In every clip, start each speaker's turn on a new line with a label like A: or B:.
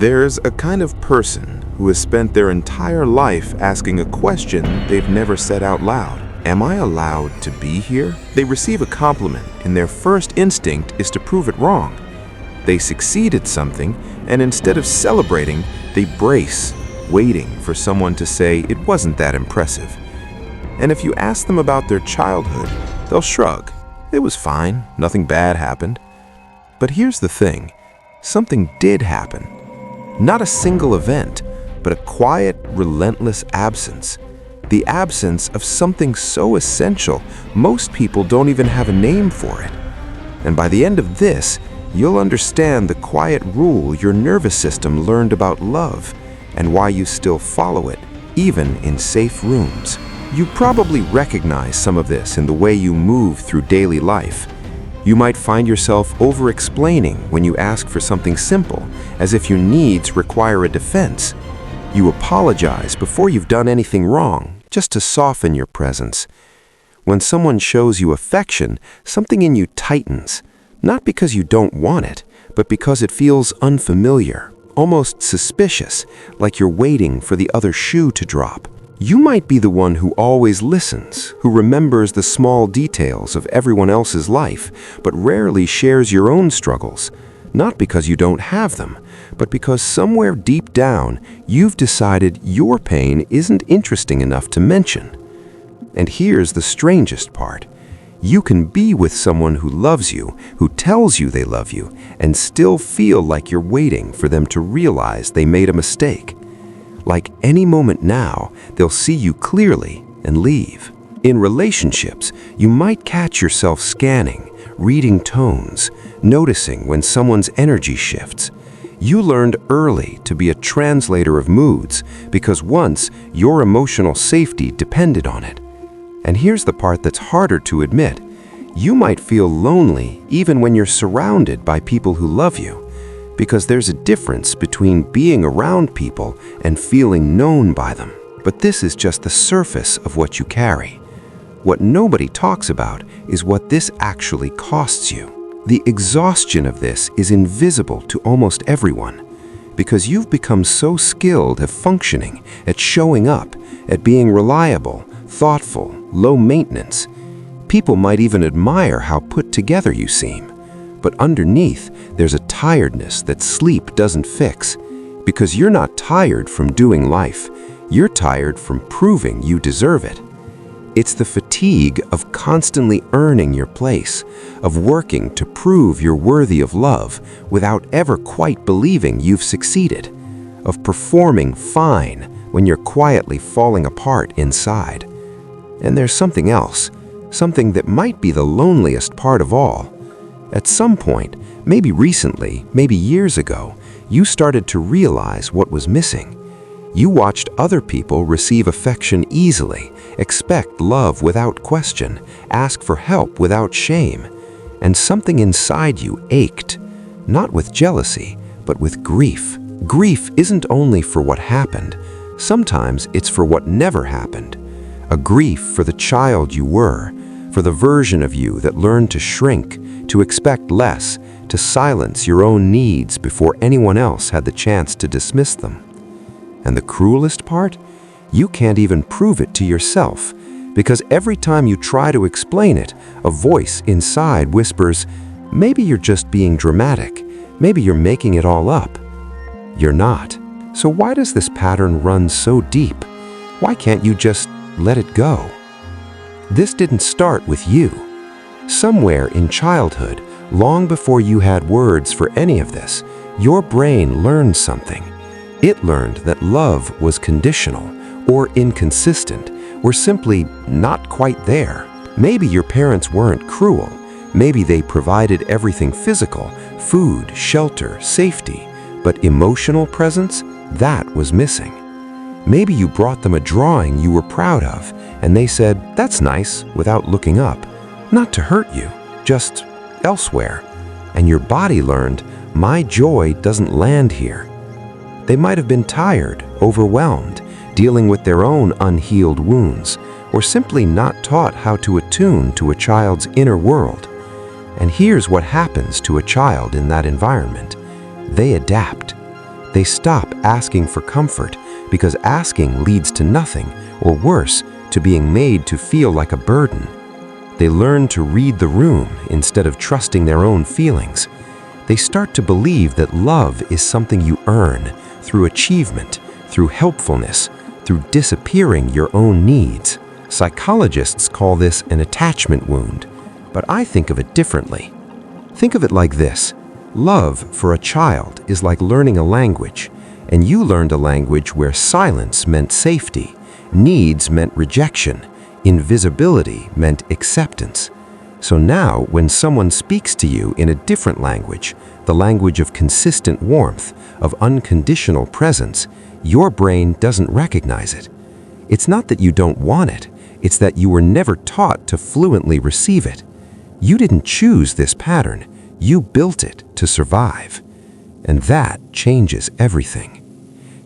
A: There's a kind of person who has spent their entire life asking a question they've never said out loud. Am I allowed to be here? They receive a compliment, and their first instinct is to prove it wrong. They succeed at something, and instead of celebrating, they brace, waiting for someone to say it wasn't that impressive. And if you ask them about their childhood, they'll shrug. It was fine, nothing bad happened. But here's the thing, something did happen. Not a single event, but a quiet, relentless absence. The absence of something so essential, most people don't even have a name for it. And by the end of this, you'll understand the quiet rule your nervous system learned about love and why you still follow it, even in safe rooms. You probably recognize some of this in the way you move through daily life. You might find yourself over-explaining when you ask for something simple, as if your needs require a defense. You apologize before you've done anything wrong, just to soften your presence. When someone shows you affection, something in you tightens, not because you don't want it, but because it feels unfamiliar, almost suspicious, like you're waiting for the other shoe to drop. You might be the one who always listens, who remembers the small details of everyone else's life, but rarely shares your own struggles, not because you don't have them, but because somewhere deep down, you've decided your pain isn't interesting enough to mention. And here's the strangest part. You can be with someone who loves you, who tells you they love you, and still feel like you're waiting for them to realize they made a mistake. Like any moment now, they'll see you clearly and leave. In relationships, you might catch yourself scanning, reading tones, noticing when someone's energy shifts. You learned early to be a translator of moods because once your emotional safety depended on it. And here's the part that's harder to admit. You might feel lonely even when you're surrounded by people who love you. Because there's a difference between being around people and feeling known by them. But this is just the surface of what you carry. What nobody talks about is what this actually costs you. The exhaustion of this is invisible to almost everyone, because you've become so skilled at functioning, at showing up, at being reliable, thoughtful, low maintenance. People might even admire how put together you seem. But underneath, there's a tiredness that sleep doesn't fix. Because you're not tired from doing life, you're tired from proving you deserve it. It's the fatigue of constantly earning your place, of working to prove you're worthy of love without ever quite believing you've succeeded, of performing fine when you're quietly falling apart inside. And there's something else, something that might be the loneliest part of all. At some point, maybe recently, maybe years ago, you started to realize what was missing. You watched other people receive affection easily, expect love without question, ask for help without shame. And something inside you ached, not with jealousy, but with grief. Grief isn't only for what happened. Sometimes it's for what never happened. A grief for the child you were, for the version of you that learned to shrink, to expect less, to silence your own needs before anyone else had the chance to dismiss them. And the cruelest part? You can't even prove it to yourself, because every time you try to explain it, a voice inside whispers, maybe you're just being dramatic, maybe you're making it all up. You're not. So why does this pattern run so deep? Why can't you just let it go? This didn't start with you. Somewhere in childhood, long before you had words for any of this, your brain learned something. It learned that love was conditional, or inconsistent, or simply not quite there. Maybe your parents weren't cruel. Maybe they provided everything physical, food, shelter, safety, but emotional presence, that was missing. Maybe you brought them a drawing you were proud of, and they said, "That's nice," without looking up. Not to hurt you, just elsewhere. And your body learned, my joy doesn't land here. They might have been tired, overwhelmed, dealing with their own unhealed wounds, or simply not taught how to attune to a child's inner world. And here's what happens to a child in that environment. They adapt.
B: They stop asking for comfort because asking leads to nothing, or worse, to being made to feel like a burden. They learn to read the room instead of trusting their own feelings. They start to believe that love is something you earn through achievement, through helpfulness, through disappearing your own needs. Psychologists call this an attachment wound, but I think of it differently. Think of it like this. Love for a child is like learning a language, and you learned a language where silence meant safety, needs meant rejection, invisibility meant acceptance. So now, when someone speaks to you in a different language, the language of consistent warmth, of unconditional presence, your brain doesn't recognize it. It's not that you don't want it, it's that you were never taught to fluently receive it. You didn't choose this pattern, you built it to survive. And that changes everything.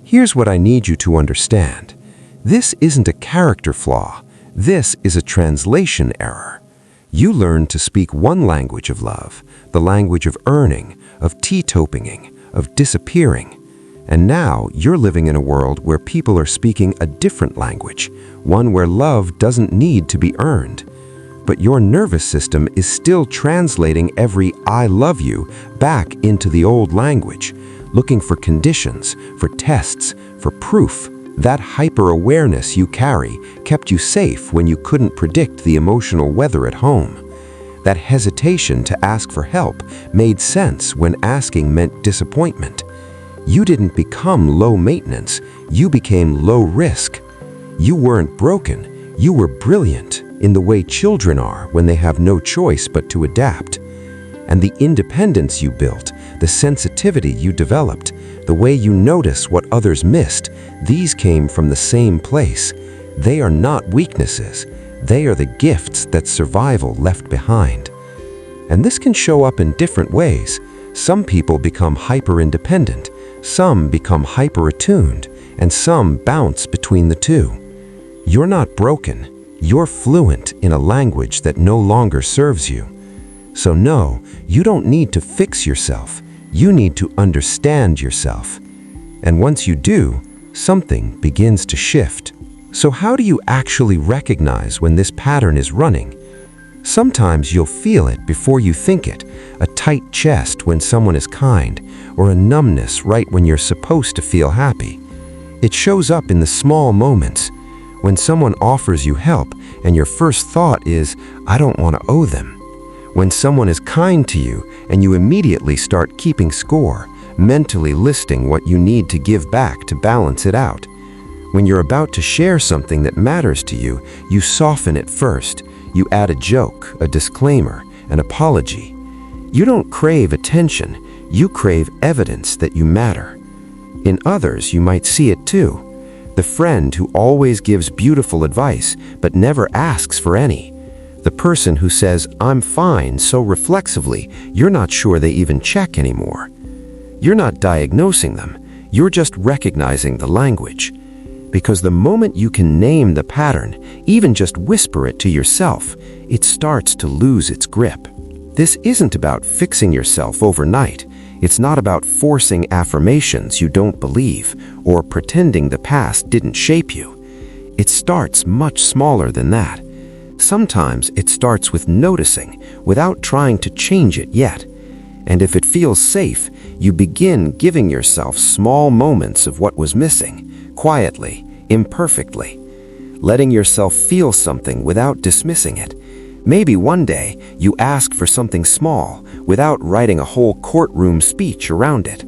B: Here's what I need you to understand. This isn't a character flaw, this is a translation error. You learned to speak one language of love, the language of earning, of tiptoeing, of disappearing. And now you're living in a world where people are speaking a different language, one where love doesn't need to be earned. But your nervous system is still translating every "I love you" back into the old language, looking for conditions, for tests, for proof. That hyper-awareness you carry kept you safe when you couldn't predict the emotional weather at home. That hesitation to ask for help made sense when asking meant disappointment. You didn't become low maintenance, you became low risk. You weren't broken, you were brilliant in the way children are when they have no choice but to adapt. And the independence you built, the sensitivity you developed, the way you notice what others missed, these came from the same place. They are not weaknesses, they are the gifts that survival left behind. And this can show up in different ways. Some people become hyper-independent, some become hyper-attuned, and some bounce between the two. You're not broken, you're fluent in a language that no longer serves you. So no, you don't need to fix yourself, you need to understand yourself. And once you do, something begins to shift. So how do you actually recognize when this pattern is running? Sometimes you'll feel it before you think it, a tight chest when someone is kind, or a numbness right when you're supposed to feel happy. It shows up in the small moments, when someone offers you help and your first thought is, I don't want to owe them. When someone is kind to you and you immediately start keeping score, mentally listing what you need to give back to balance it out. When you're about to share something that matters to you, you soften it first. You add a joke, a disclaimer, an apology. You don't crave attention, you crave evidence that you matter. In others, you might see it too. The friend who always gives beautiful advice but never asks for any. The person who says, I'm fine, so reflexively, you're not sure they even check anymore. You're not diagnosing them, you're just recognizing the language. Because the moment you can name the pattern, even just whisper it to yourself, it starts to lose its grip. This isn't about fixing yourself overnight. It's not about forcing affirmations you don't believe or pretending the past didn't shape you. It starts much smaller than that. Sometimes it starts with noticing without trying to change it yet. And if it feels safe, you begin giving yourself small moments of what was missing, quietly, imperfectly, letting yourself feel something without dismissing it. Maybe one day you ask for something small without writing a whole courtroom speech around it,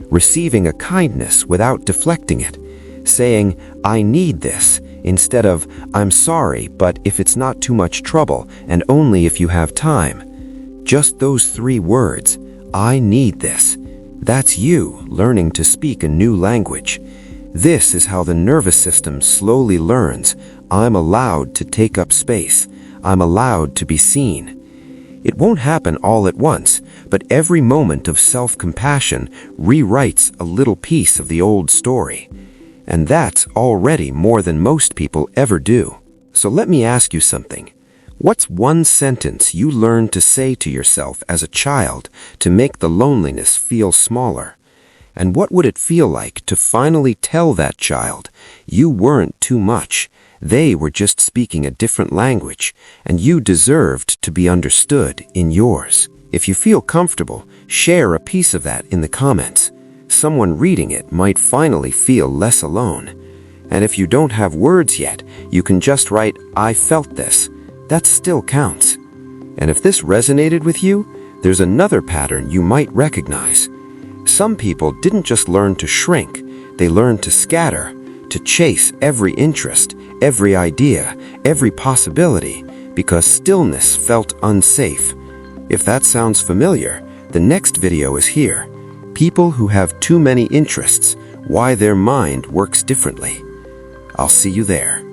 B: receiving a kindness without deflecting it, saying, I need this, instead of, I'm sorry, but if it's not too much trouble and only if you have time. Just those 3 words, I need this. That's you learning to speak a new language. This is how the nervous system slowly learns, I'm allowed to take up space. I'm allowed to be seen. It won't happen all at once, but every moment of self-compassion rewrites a little piece of the old story. And that's already more than most people ever do. So let me ask you something. What's one sentence you learned to say to yourself as a child to make the loneliness feel smaller? And what would it feel like to finally tell that child, you weren't too much, they were just speaking a different language, and you deserved to be understood in yours? If you feel comfortable, share a piece of that in the comments. Someone reading it might finally feel less alone. And if you don't have words yet, you can just write, I felt this. That still counts. And if this resonated with you, there's another pattern you might recognize. Some people didn't just learn to shrink, they learned to scatter, to chase every interest, every idea, every possibility, because stillness felt unsafe. If that sounds familiar, the next video is here. People who have too many interests, why their mind works differently. I'll see you there.